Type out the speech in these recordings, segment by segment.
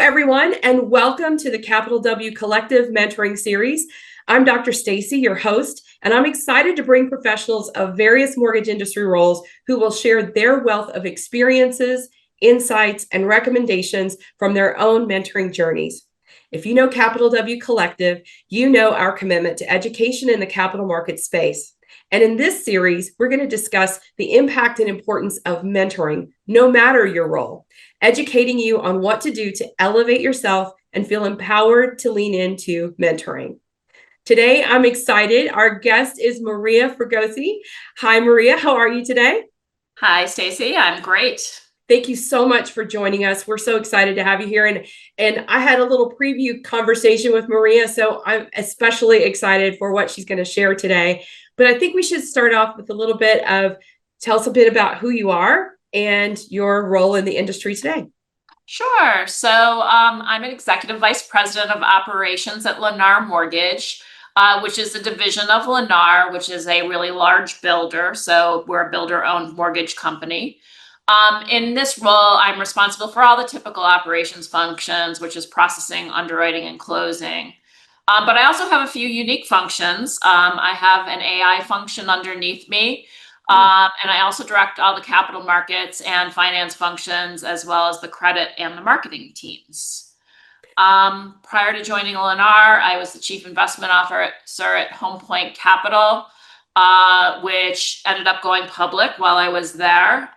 everyone, and welcome to the Capital W Collective Mentoring Series. I'm Dr. Stacey, your host, and I'm excited to bring professionals of various mortgage industry roles who will share their wealth of experiences, insights, and recommendations from their own mentoring journeys. If you know Capital W Collective, you know our commitment to education in the capital market space. And in this series, we're going to discuss the impact and importance of mentoring, no matter your role, educating you on what to do to elevate yourself and feel empowered to lean into mentoring. Today, I'm excited. Our guest is Maria Fregosi. Hi, Maria. How are you today? Hi, Stacey. I'm great. Thank you so much for joining us. We're so excited to have you here. And I had a little preview conversation with Maria, so I'm especially excited for what she's going to share today. But I think we should start off with a little bit of tell us a bit about who you are and your role in the industry today. Sure. So I'm an executive vice president of operations at Lennar Mortgage, which is a division of Lennar, which is a really large builder. So we're a builder-owned mortgage company. In this role, I'm responsible for all the typical operations functions, which is processing, underwriting, and closing. But I also have a few unique functions. I have an AI function underneath me. And I also direct all the capital markets and finance functions, as well as the credit and the marketing teams. Prior to joining Lennar, I was the chief investment officer at Home Point Capital, which ended up going public while I was there.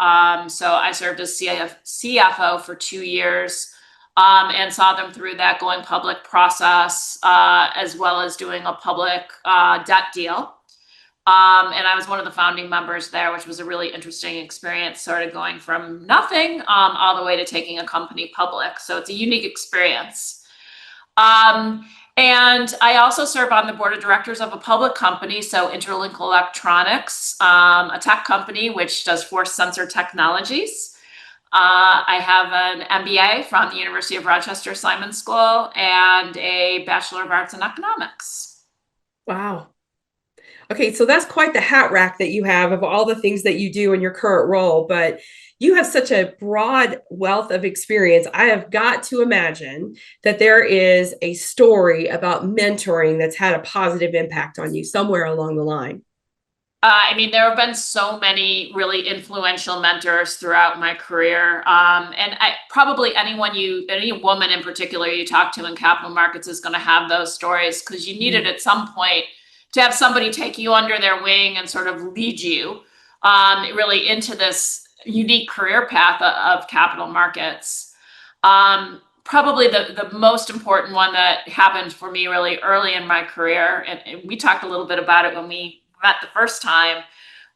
So I served as CFO for 2 years. And saw them through that going public process, as well as doing a public debt deal. And I was one of the founding members there, which was a really interesting experience, sort of going from nothing all the way to taking a company public. So it's a unique experience. And I also serve on the board of directors of a public company, so Interlink Electronics, a tech company which does force sensor technologies. I have an MBA from the University of Rochester Simon School and a Bachelor of Arts in Economics. Wow. Okay, so that's quite the hat rack that you have of all the things that you do in your current role, but you have such a broad wealth of experience. I have got to imagine that there is a story about mentoring that's had a positive impact on you somewhere along the line. There have been so many really influential mentors throughout my career. And probably any woman in particular you talk to in capital markets is going to have those stories, because you need it at some point to have somebody take you under their wing and sort of lead you really into this unique career path of capital markets. Probably the most important one that happened for me really early in my career, and we talked a little bit about it when we met the first time,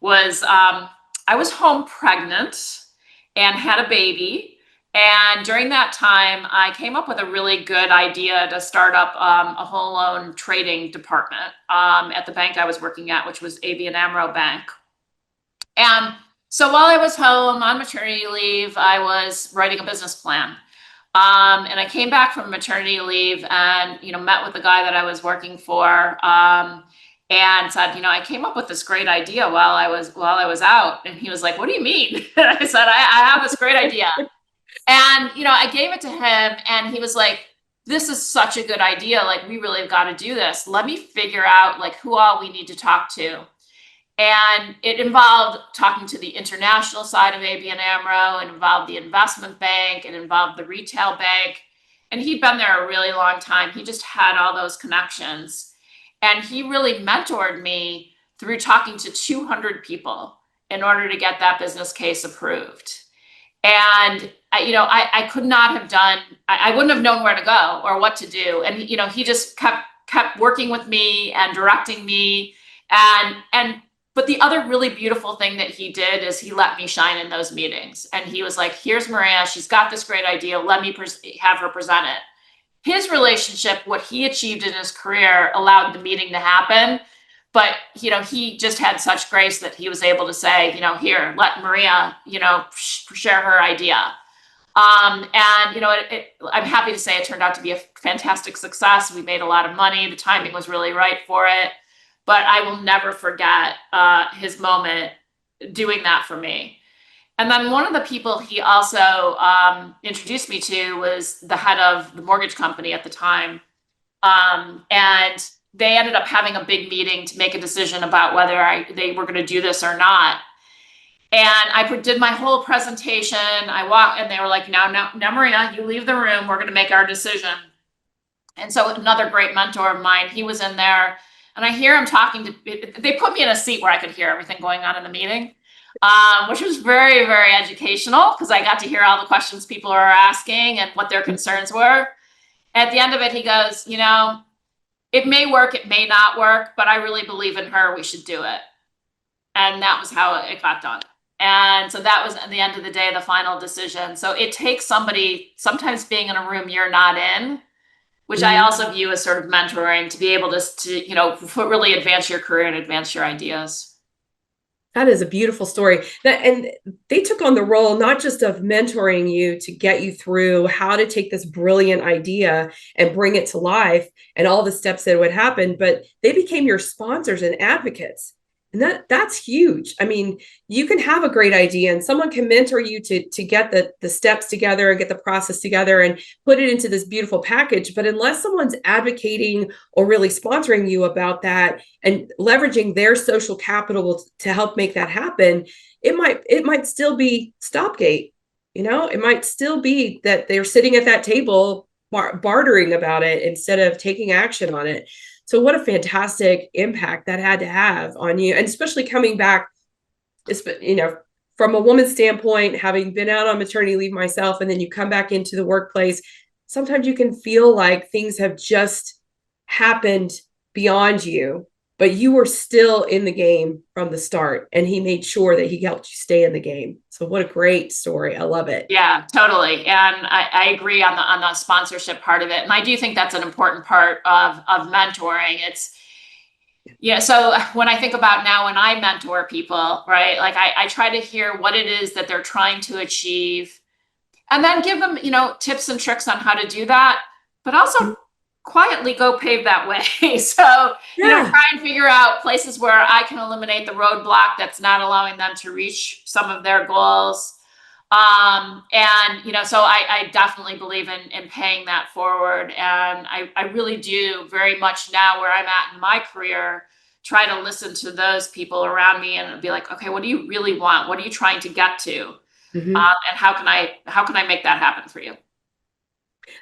was I was home pregnant and had a baby. And during that time, I came up with a really good idea to start up a whole loan trading department at the bank I was working at, which was ABN AMRO Bank. And so while I was home on maternity leave, I was writing a business plan. And I came back from maternity leave and, met with the guy that I was working for, and said, I came up with this great idea while I was out. And he was like, "What do you mean?" And I said, I have this great idea. And, I gave it to him and he was like, "This is such a good idea. Like, we really have got to do this. Let me figure out like who all we need to talk to." And it involved talking to the international side of ABN AMRO. It involved the investment bank. It involved the retail bank. And he'd been there a really long time. He just had all those connections. And he really mentored me through talking to 200 people in order to get that business case approved. And, I could not have I wouldn't have known where to go or what to do. And, he just kept working with me and directing me. But the other really beautiful thing that he did is he let me shine in those meetings. And he was like, "Here's Maria. She's got this great idea. Let me have her present it." His relationship, what he achieved in his career, allowed the meeting to happen. But, he just had such grace that he was able to say, "Here, let Maria, share her idea." And, I'm happy to say it turned out to be a fantastic success. We made a lot of money. The timing was really right for it. But I will never forget his moment doing that for me. And then one of the people he also introduced me to was the head of the mortgage company at the time. And they ended up having a big meeting to make a decision about whether they were going to do this or not. And I did my whole presentation. I walked, and they were like, now, Maria, you leave the room. We're going to make our decision. And so another great mentor of mine, he was in there, and I hear him talking they put me in a seat where I could hear everything going on in the meeting, which was very, very educational, because I got to hear all the questions people are asking and what their concerns were. At the end of it, he goes, it may work, it may not work, but I really believe in her. We should do it. And that was how it got done. And so that was, at the end of the day, the final decision. So it takes somebody sometimes being in a room you're not in, which I also view as sort of mentoring, to be able to really advance your career and advance your ideas. That is a beautiful story. And they took on the role not just of mentoring you to get you through how to take this brilliant idea and bring it to life and all the steps that would happen, but they became your sponsors and advocates. And that's huge. I mean, you can have a great idea and someone can mentor you to get the steps together and get the process together and put it into this beautiful package. But unless someone's advocating or really sponsoring you about that and leveraging their social capital to help make that happen, it might still be stopgate. It might still be that they're sitting at that table bartering about it instead of taking action on it. So what a fantastic impact that had to have on you. And especially coming back, from a woman's standpoint, having been out on maternity leave myself, and then you come back into the workplace, sometimes you can feel like things have just happened beyond you, but you were still in the game from the start. And he made sure that he helped you stay in the game. So what a great story. I love it. Yeah, totally. And I agree on the sponsorship part of it. And I do think that's an important part of mentoring. So when I think about now, when I mentor people, right, like I try to hear what it is that they're trying to achieve, and then give them, tips and tricks on how to do that, but also quietly go pave that way. So, try and figure out places where I can eliminate the roadblock that's not allowing them to reach some of their goals. So I definitely believe in paying that forward. And I really do very much now, where I'm at in my career, try to listen to those people around me and be like, okay, what do you really want? What are you trying to get to? And how can I make that happen for you?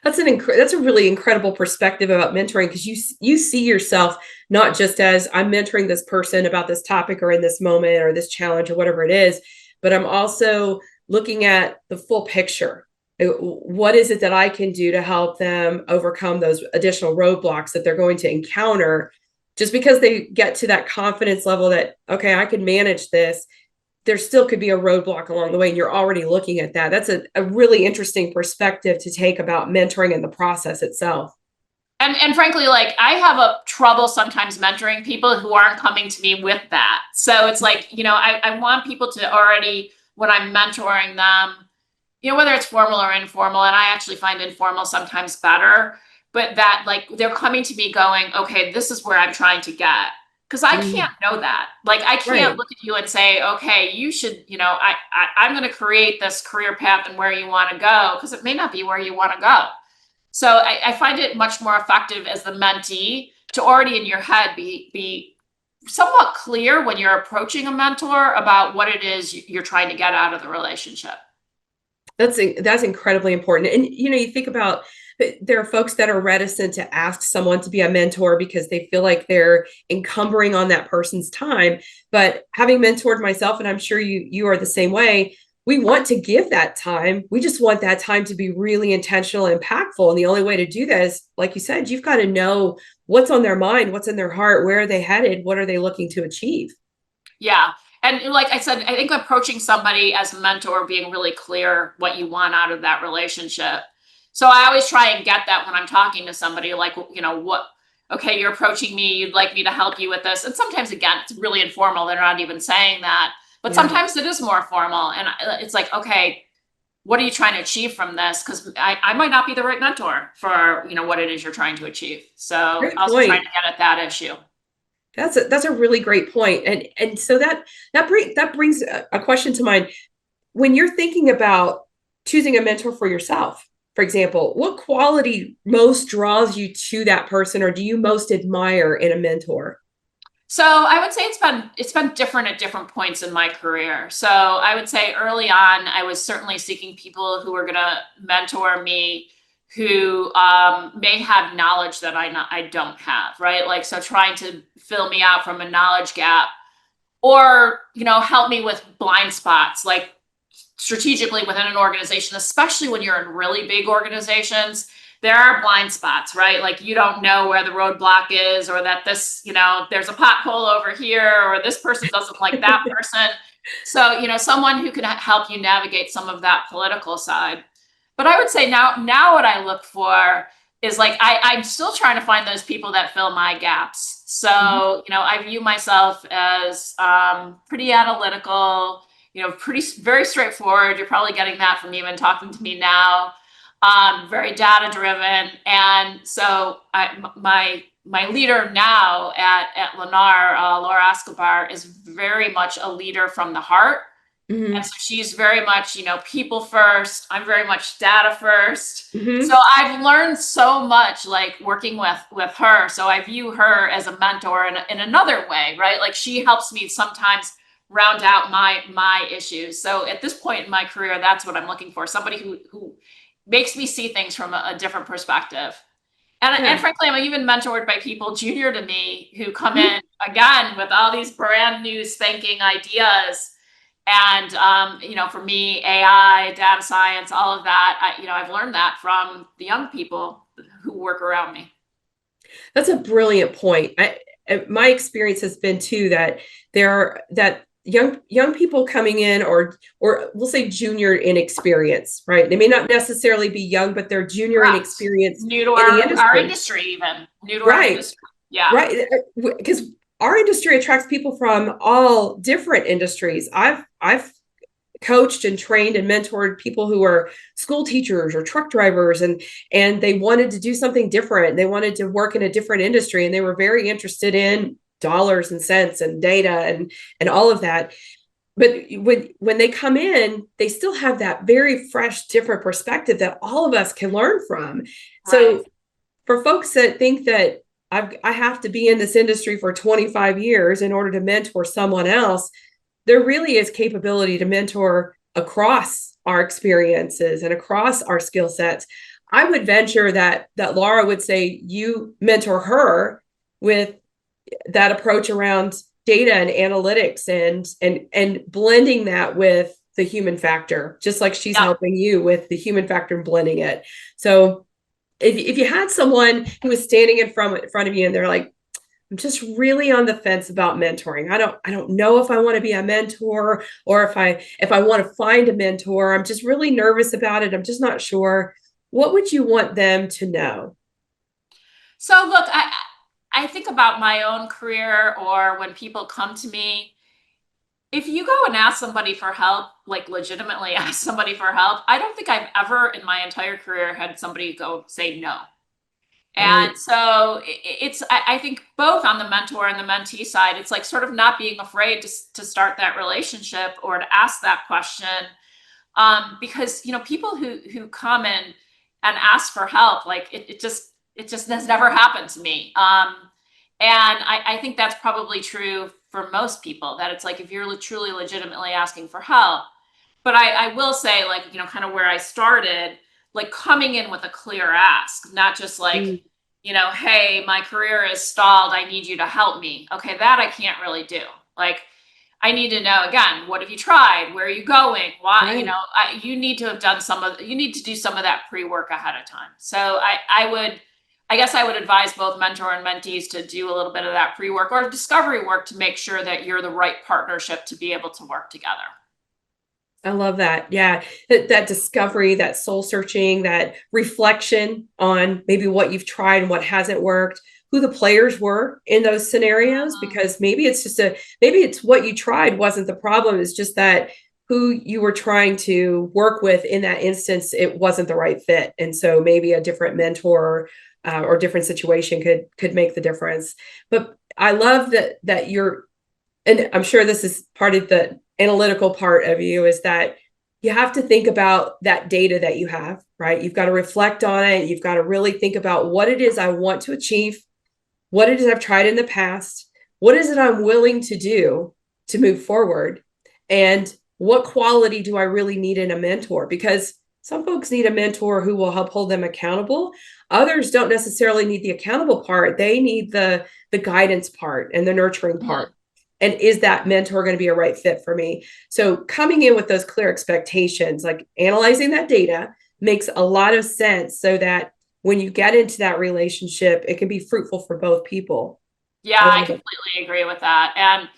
That's a really incredible perspective about mentoring, because you see yourself not just as I'm mentoring this person about this topic or in this moment or this challenge or whatever it is, but I'm also looking at the full picture. What is it that I can do to help them overcome those additional roadblocks that they're going to encounter, just because they get to that confidence level that, okay, I can manage this. There still could be a roadblock along the way, and you're already looking at that. That's a really interesting perspective to take about mentoring and the process itself. And frankly, like, I have a trouble sometimes mentoring people who aren't coming to me with that. So it's like, I want people to already, when I'm mentoring them, whether it's formal or informal, and I actually find informal sometimes better, but that, like, they're coming to me going, okay, this is where I'm trying to get. Because I can't know that. Like, I can't look at you and say, okay, you should, I'm going to create this career path and where you want to go, because it may not be where you want to go. So I find it much more effective as the mentee to already in your head be somewhat clear when you're approaching a mentor about what it is you're trying to get out of the relationship. That's incredibly important. And, you think about, there are folks that are reticent to ask someone to be a mentor because they feel like they're encumbering on that person's time. But having mentored myself, and I'm sure you are the same way, we want to give that time. We just want that time to be really intentional and impactful. And the only way to do that is, like you said, you've got to know what's on their mind, what's in their heart, where are they headed, what are they looking to achieve? Yeah. And like I said, I think approaching somebody as a mentor, being really clear what you want out of that relationship. So I always try and get that when I'm talking to somebody, like, okay, you're approaching me, you'd like me to help you with this. And sometimes, again, it's really informal. They're not even saying that, but sometimes it is more formal. And it's like, okay, what are you trying to achieve from this? Because I might not be the right mentor for, what it is you're trying to achieve. So Great also point. trying to get at that issue. That's a really great point. And so that brings a question to mind. when you're thinking about choosing a mentor for yourself, for example, what quality most draws you to that person, or do you most admire in a mentor? So I would say it's been different at different points in my career. So I would say early on, I was certainly seeking people who were going to mentor me, who may have knowledge that I don't have, right? Like, so trying to fill me out from a knowledge gap, or help me with blind spots, like strategically within an organization, especially when you're in really big organizations. There are blind spots, right? Like, you don't know where the roadblock is, or that this, there's a pothole over here, or this person doesn't like that person. So, someone who can help you navigate some of that political side. But I would say now what I look for is, like, I'm still trying to find those people that fill my gaps. So, I view myself as pretty analytical, very straightforward. You're probably getting that from even talking to me now. Very data driven. And so my leader now at Lennar, Laura Escobar, is very much a leader from the heart. Mm-hmm. And so she's very much, people first. I'm very much data first. Mm-hmm. So I've learned so much, like, working with her. So I view her as a mentor in another way, right? Like, she helps me sometimes round out my issues. So at this point in my career, that's what I'm looking for. Somebody who makes me see things from a different perspective. And frankly, I'm even mentored by people junior to me who come in again with all these brand new spanking ideas. And, for me, AI, data science, all of that, I've learned that from the young people who work around me. That's a brilliant point. My experience has been too that there are that young people coming in, or we'll say junior in experience, right? They may not necessarily be young, but they're junior in experience, new to in the our industry, even new to our industry. Yeah, right. Because our industry attracts people from all different industries. I've coached and trained and mentored people who are school teachers or truck drivers, and they wanted to do something different. They wanted to work in a different industry, and they were very interested in dollars and cents and data and all of that. But when they come in, they still have that very fresh, different perspective that all of us can learn from. Right. So for folks that think that I have to be in this industry for 25 years in order to mentor someone else, there really is capability to mentor across our experiences and across our skill sets. I would venture that Laura would say you mentor her with that approach around data and analytics and blending that with the human factor, just like she's helping you with the human factor and blending it. So if you had someone who was standing in front of you and they're like, I'm just really on the fence about mentoring. I don't know if I want to be a mentor, or if I want to find a mentor. I'm just really nervous about it. I'm just not sure. What would you want them to know? So look, I think about my own career, or when people come to me, if you go and ask somebody for help, like legitimately ask somebody for help, I don't think I've ever in my entire career had somebody go say no. And so I think both on the mentor and the mentee side, it's like sort of not being afraid to start that relationship or to ask that question. Because, people who come in and ask for help, like it just has never happened to me. And I think that's probably true for most people, that it's like, if you're truly legitimately asking for help. But I will say, like, kind of where I started, like coming in with a clear ask, not just like, hey, my career is stalled, I need you to help me. Okay, that I can't really do. Like, I need to know, again, what have you tried? Where are you going? Why, you need to have done you need to do some of that pre-work ahead of time. So I guess I would advise both mentor and mentees to do a little bit of that pre-work or discovery work to make sure that you're the right partnership to be able to work together. I love that. Yeah. That discovery, that soul searching, that reflection on maybe what you've tried and what hasn't worked, who the players were in those scenarios, because maybe it's what you tried wasn't the problem. It's just that who you were trying to work with in that instance, it wasn't the right fit. And so maybe a different mentor or different situation could make the difference. But I love that you're, and I'm sure this is part of the analytical part of you, is that you have to think about that data that you have, right? You've got to reflect on it. You've got to really think about what it is I want to achieve, what it is I've tried in the past, what is it I'm willing to do to move forward, and what quality do I really need in a mentor? Because some folks need a mentor who will help hold them accountable. Others don't necessarily need the accountable part. They need the guidance part and the nurturing part. And is that mentor going to be a right fit for me? So coming in with those clear expectations, like analyzing that data, makes a lot of sense so that when you get into that relationship, it can be fruitful for both people. Yeah, I completely agree with that. And,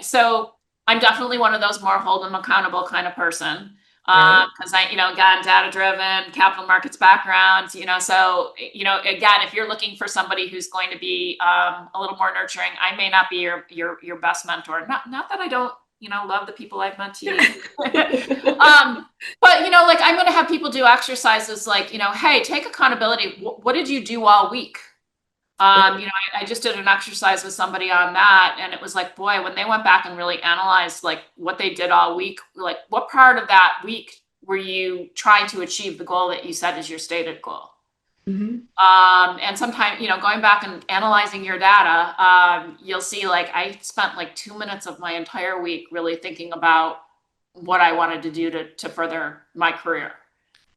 so I'm definitely one of those more hold them accountable kind of person. Right. Because again, data driven, capital markets background, so, again, if you're looking for somebody who's going to be a little more nurturing, I may not be your best mentor. Not that I don't, love the people I've met to you. But, like I'm going to have people do exercises like, hey, take accountability. What did you do all week? I just did an exercise with somebody on that, and it was like, boy, when they went back and really analyzed like what they did all week, like what part of that week were you trying to achieve the goal that you set as your stated goal? And sometimes, going back and analyzing your data, you'll see like I spent like 2 minutes of my entire week really thinking about what I wanted to do to further my career.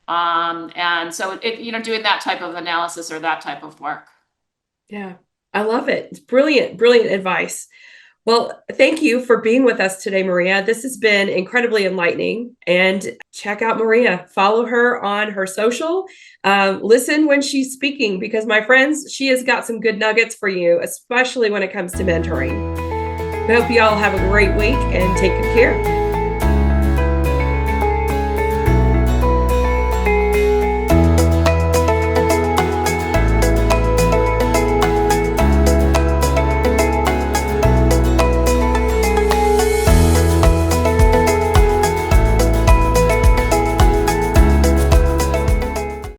And so doing that type of analysis or that type of work. Yeah, I love it. It's brilliant, brilliant advice. Well, thank you for being with us today, Maria. This has been incredibly enlightening. And check out Maria. Follow her on her social. Listen when she's speaking, because my friends, she has got some good nuggets for you, especially when it comes to mentoring. I hope you all have a great week and take good care.